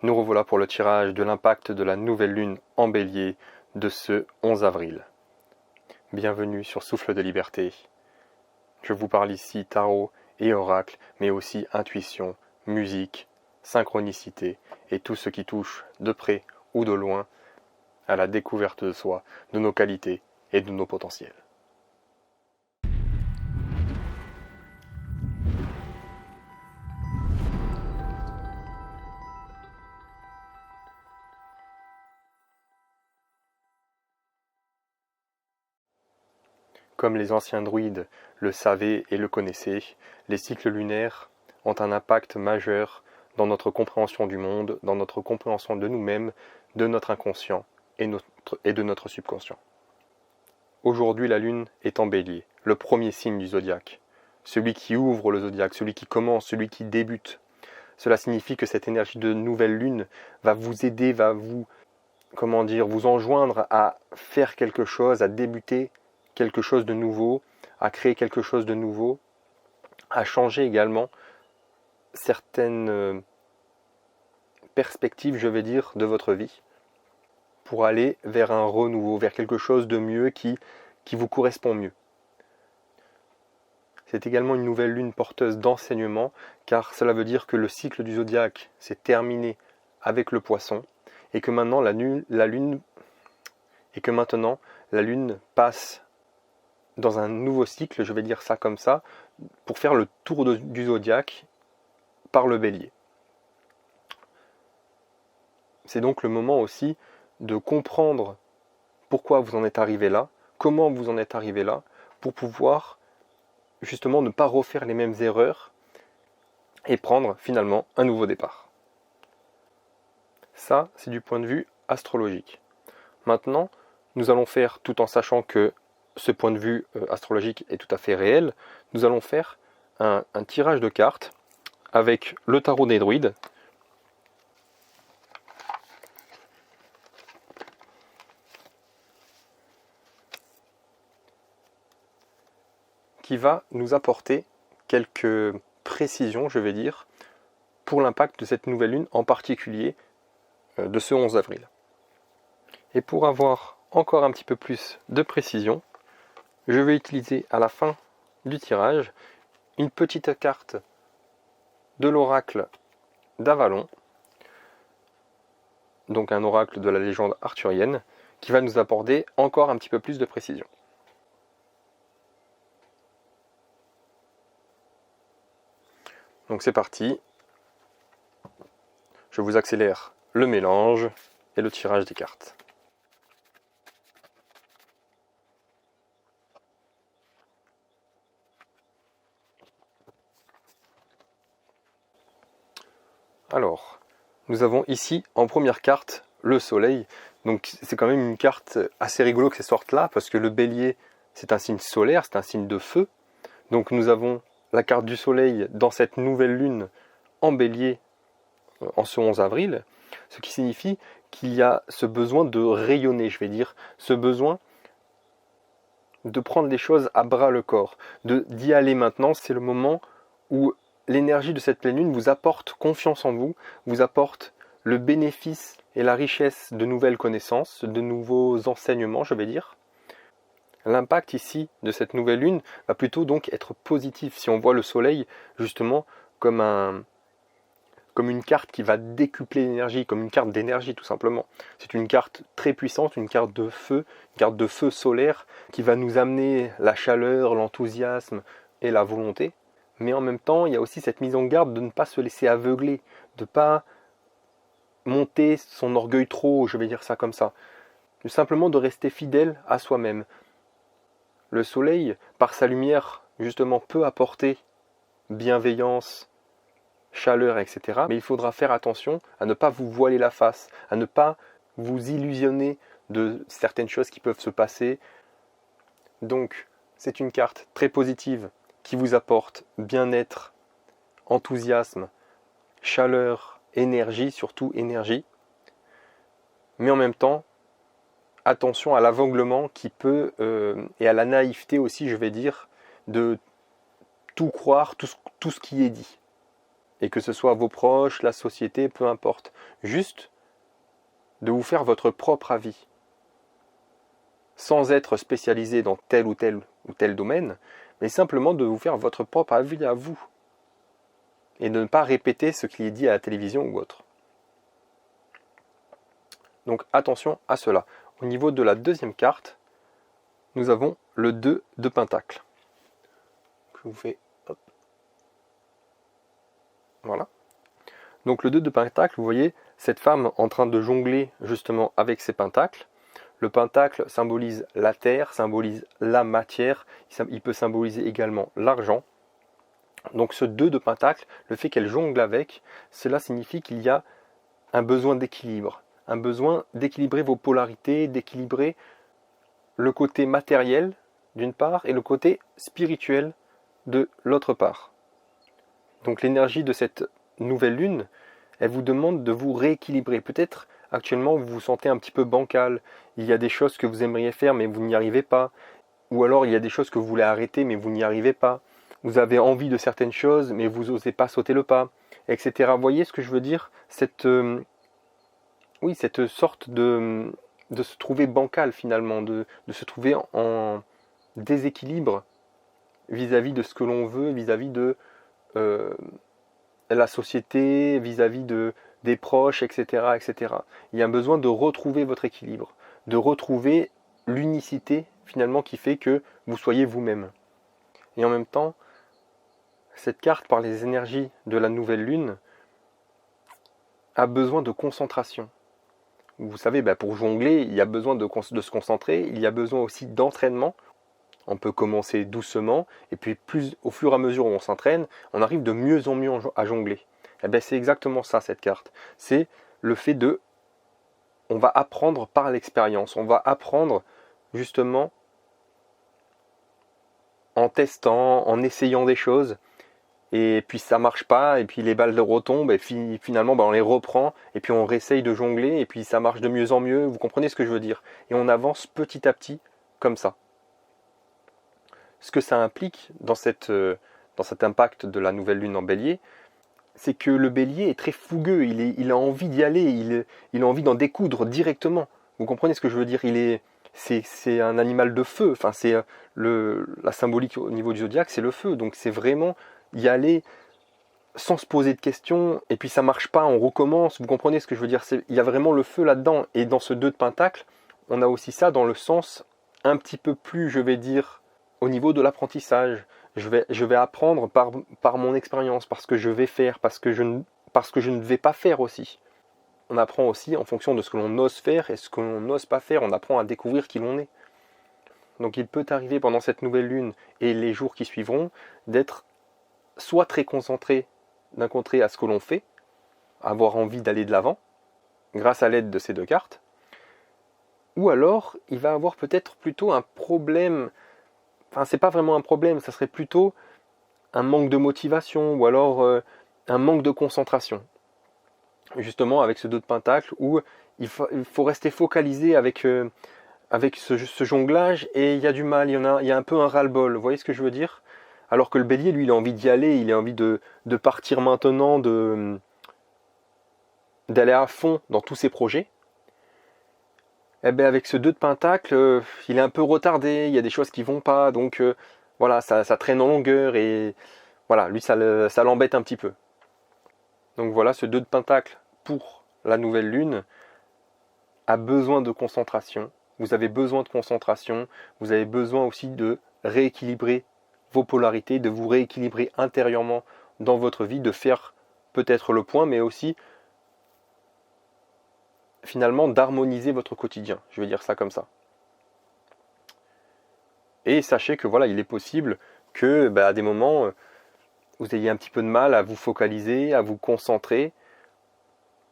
Nous revoilà pour le tirage de l'impact de la nouvelle lune en Bélier de ce 11 avril. Bienvenue sur Souffle de Liberté. Je vous parle ici tarot et oracle, mais aussi intuition, musique, synchronicité et tout ce qui touche de près ou de loin à la découverte de soi, de nos qualités et de nos potentiels. Comme les anciens druides le savaient et le connaissaient, les cycles lunaires ont un impact majeur dans notre compréhension du monde, dans notre compréhension de nous-mêmes, de notre inconscient et de notre subconscient. Aujourd'hui, la lune est en Bélier, le premier signe du zodiaque, celui qui ouvre le zodiaque, celui qui commence, celui qui débute. Cela signifie que cette énergie de nouvelle lune va vous aider, va vous enjoindre à faire quelque chose, à débuter quelque chose de nouveau, à créer quelque chose de nouveau, à changer également certaines perspectives, de votre vie, pour aller vers un renouveau, vers quelque chose de mieux qui vous correspond mieux. C'est également une nouvelle lune porteuse d'enseignement, car cela veut dire que le cycle du zodiaque s'est terminé avec le Poisson, et que maintenant la lune passe dans un nouveau cycle, je vais dire ça comme ça, pour faire le tour du zodiaque par le Bélier. C'est donc le moment aussi de comprendre pourquoi vous en êtes arrivé là, comment vous en êtes arrivé là, pour pouvoir justement ne pas refaire les mêmes erreurs et prendre finalement un nouveau départ. Ça, c'est du point de vue astrologique. Maintenant, nous allons faire, tout en sachant que ce point de vue astrologique est tout à fait réel, nous allons faire un tirage de cartes avec le tarot des druides, qui va nous apporter quelques précisions, pour l'impact de cette nouvelle lune, en particulier de ce 11 avril. Et pour avoir encore un petit peu plus de précision, je vais utiliser à la fin du tirage une petite carte de l'oracle d'Avalon, donc un oracle de la légende arthurienne, qui va nous apporter encore un petit peu plus de précision. Donc c'est parti, je vous accélère le mélange et le tirage des cartes. Alors, nous avons ici en première carte le soleil. Donc c'est quand même une carte assez rigolo que cette sorte-là, parce que le bélier c'est un signe solaire, c'est un signe de feu. Donc nous avons la carte du soleil dans cette nouvelle lune en bélier en ce 11 avril, ce qui signifie qu'il y a ce besoin de rayonner, ce besoin de prendre les choses à bras le corps, d'y aller maintenant. C'est le moment où l'énergie de cette pleine lune vous apporte confiance en vous, vous apporte le bénéfice et la richesse de nouvelles connaissances, de nouveaux enseignements, L'impact ici de cette nouvelle lune va plutôt donc être positif. Si on voit le soleil justement comme une carte qui va décupler l'énergie, comme une carte d'énergie tout simplement. C'est une carte très puissante, une carte de feu solaire qui va nous amener la chaleur, l'enthousiasme et la volonté. Mais en même temps, il y a aussi cette mise en garde de ne pas se laisser aveugler, de ne pas monter son orgueil trop haut, simplement de rester fidèle à soi-même. Le soleil, par sa lumière, justement, peut apporter bienveillance, chaleur, etc. Mais il faudra faire attention à ne pas vous voiler la face, à ne pas vous illusionner de certaines choses qui peuvent se passer. Donc, c'est une carte très positive qui vous apporte bien-être, enthousiasme, chaleur, énergie, surtout énergie. Mais en même temps, attention à l'aveuglement qui peut, et à la naïveté aussi, de tout croire, tout ce qui est dit. et que ce soit vos proches, la société, peu importe. Juste de vous faire votre propre avis, sans être spécialisé dans tel ou tel domaine, mais simplement de vous faire votre propre avis à vous, et de ne pas répéter ce qui est dit à la télévision ou autre. Donc attention à cela. Au niveau de la deuxième carte, nous avons le 2 de Pentacle. Je vous fais... Hop. Voilà. Donc le 2 de Pentacle, vous voyez cette femme en train de jongler justement avec ses pentacles. Le pentacle symbolise la terre, symbolise la matière, il peut symboliser également l'argent. Donc ce 2 de Pentacle, le fait qu'elle jongle avec, cela signifie qu'il y a un besoin d'équilibre. Un besoin d'équilibrer vos polarités, d'équilibrer le côté matériel d'une part et le côté spirituel de l'autre part. Donc l'énergie de cette nouvelle lune, elle vous demande de vous rééquilibrer. Peut-être actuellement vous vous sentez un petit peu bancal, il y a des choses que vous aimeriez faire mais vous n'y arrivez pas, ou alors il y a des choses que vous voulez arrêter mais vous n'y arrivez pas, vous avez envie de certaines choses mais vous n'osez pas sauter le pas, etc. Vous voyez ce que je veux dire? Cette sorte de se trouver bancal finalement, de se trouver en déséquilibre vis-à-vis de ce que l'on veut, vis-à-vis de la société, vis-à-vis des proches, etc., etc. Il y a un besoin de retrouver votre équilibre, de retrouver l'unicité finalement qui fait que vous soyez vous-même. Et en même temps, cette carte, par les énergies de la nouvelle lune, a besoin de concentration. Vous savez, pour jongler, il y a besoin de se concentrer, il y a besoin aussi d'entraînement. On peut commencer doucement, et puis au fur et à mesure où on s'entraîne, on arrive de mieux en mieux à jongler. Et bien c'est exactement ça cette carte. C'est le fait on va apprendre par l'expérience, on va apprendre justement en testant, en essayant des choses, et puis ça marche pas, et puis les balles retombent, et finalement on les reprend, et puis on réessaye de jongler, et puis ça marche de mieux en mieux, vous comprenez ce que je veux dire? Et on avance petit à petit comme ça. Ce que ça implique dans cet impact de la nouvelle lune en bélier, c'est que le bélier est très fougueux, il a envie d'y aller, il a envie d'en découdre directement. Vous comprenez ce que je veux dire? C'est un animal de feu, enfin c'est la symbolique au niveau du zodiaque, c'est le feu, donc c'est vraiment y aller sans se poser de questions, et puis ça marche pas, on recommence, vous comprenez ce que je veux dire? Il y a vraiment le feu là-dedans, et dans ce 2 de Pentacle, on a aussi ça dans le sens un petit peu plus, je vais dire, au niveau de l'apprentissage. Je vais apprendre par mon expérience, parce que je vais faire, parce que je ne vais pas faire aussi. On apprend aussi en fonction de ce que l'on ose faire et ce que l'on n'ose pas faire, on apprend à découvrir qui l'on est. Donc il peut arriver pendant cette nouvelle lune et les jours qui suivront d'être soit très concentré d'un côté à ce que l'on fait, avoir envie d'aller de l'avant, grâce à l'aide de ces 2 cartes, ou alors il va avoir peut-être plutôt un problème, enfin c'est pas vraiment un problème, ça serait plutôt un manque de motivation, ou alors un manque de concentration. Justement avec ce 2 de Pentacle, où il faut rester focalisé avec ce jonglage, et il y a du mal, il y a un peu un ras-le-bol, vous voyez ce que je veux dire? Alors que le bélier, lui, il a envie d'y aller, il a envie de partir maintenant, d'aller à fond dans tous ses projets. Eh bien avec ce 2 de Pentacle, il est un peu retardé, il y a des choses qui vont pas, donc voilà, ça traîne en longueur, et voilà, lui ça l'embête un petit peu. Donc voilà, ce 2 de Pentacle pour la nouvelle lune a besoin de concentration. Vous avez besoin de concentration, vous avez besoin aussi de rééquilibrer vos polarités, de vous rééquilibrer intérieurement dans votre vie, de faire peut-être le point, mais aussi finalement d'harmoniser votre quotidien. Je vais dire ça comme ça. Et sachez que voilà, il est possible que à des moments, vous ayez un petit peu de mal à vous focaliser, à vous concentrer.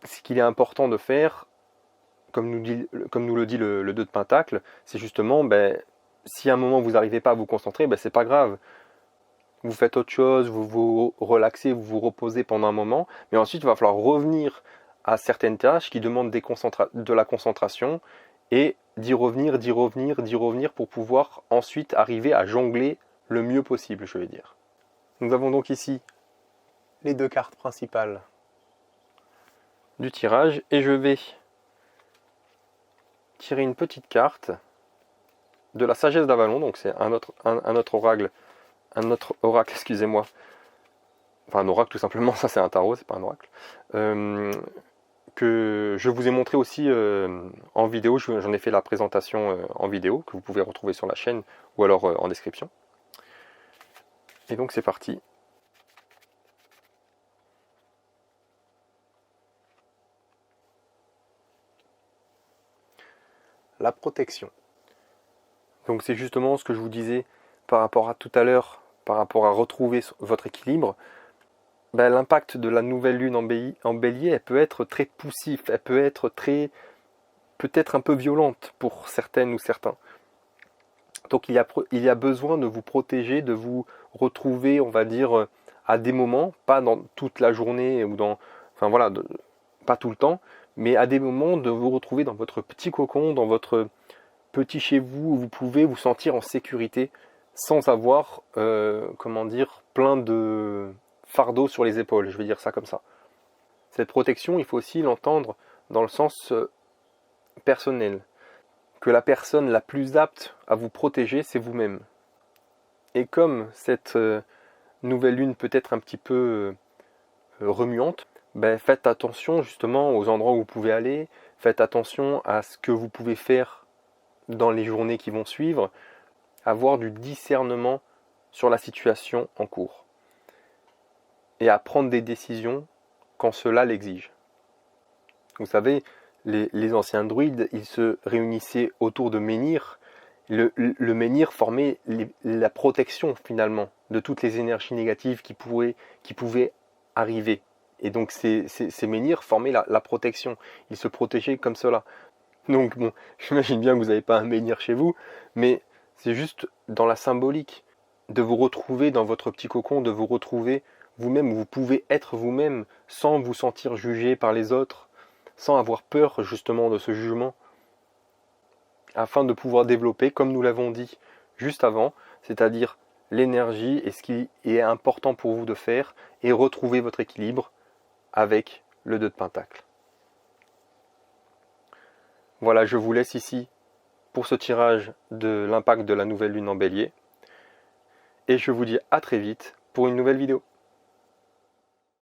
Ce qu'il est important de faire, comme nous le dit le 2 de Pentacle, c'est justement, si à un moment vous n'arrivez pas à vous concentrer, c'est pas grave. Vous faites autre chose, vous vous relaxez, vous vous reposez pendant un moment, mais ensuite il va falloir revenir à certaines tâches qui demandent de la concentration, et d'y revenir pour pouvoir ensuite arriver à jongler le mieux possible, je vais dire. Nous avons donc ici les 2 cartes principales du tirage et je vais tirer une petite carte de la sagesse d'Avalon, donc c'est un autre oracle, excusez-moi, enfin un oracle tout simplement, ça c'est un tarot, c'est pas un oracle, que je vous ai montré aussi en vidéo, j'en ai fait la présentation en vidéo, que vous pouvez retrouver sur la chaîne ou alors en description. Et donc c'est parti. La protection. Donc c'est justement ce que je vous disais par rapport à tout à l'heure, par rapport à retrouver votre équilibre. Ben, l'impact de la nouvelle lune en bélier, elle peut être très poussif, elle peut être peut-être un peu violente pour certaines ou certains. Donc il y a besoin de vous protéger, de vous retrouver, on va dire, à des moments, pas dans toute la journée ou enfin voilà, pas tout le temps, mais à des moments de vous retrouver dans votre petit cocon, dans votre petit chez vous, où vous pouvez vous sentir en sécurité sans avoir, comment dire, plein de fardeau sur les épaules, je vais dire ça comme ça. Cette protection, il faut aussi l'entendre dans le sens personnel. Que la personne la plus apte à vous protéger, c'est vous-même. Et comme cette nouvelle lune peut être un petit peu remuante, ben faites attention justement aux endroits où vous pouvez aller, faites attention à ce que vous pouvez faire dans les journées qui vont suivre, avoir du discernement sur la situation en cours et à prendre des décisions quand cela l'exige. Vous savez, les anciens druides, ils se réunissaient autour de menhirs. Le menhir formait la protection finalement de toutes les énergies négatives qui pouvaient arriver. Et donc ces menhirs formaient la protection. Ils se protégeaient comme cela. Donc bon, j'imagine bien que vous n'avez pas un menhir chez vous, mais c'est juste dans la symbolique de vous retrouver dans votre petit cocon, de vous retrouver vous-même, où vous pouvez être vous-même sans vous sentir jugé par les autres, sans avoir peur justement de ce jugement, afin de pouvoir développer, comme nous l'avons dit juste avant, c'est-à-dire l'énergie et ce qui est important pour vous de faire, et retrouver votre équilibre avec le 2 de Pentacle. Voilà, je vous laisse ici pour ce tirage de l'impact de la nouvelle lune en bélier. Et je vous dis à très vite pour une nouvelle vidéo.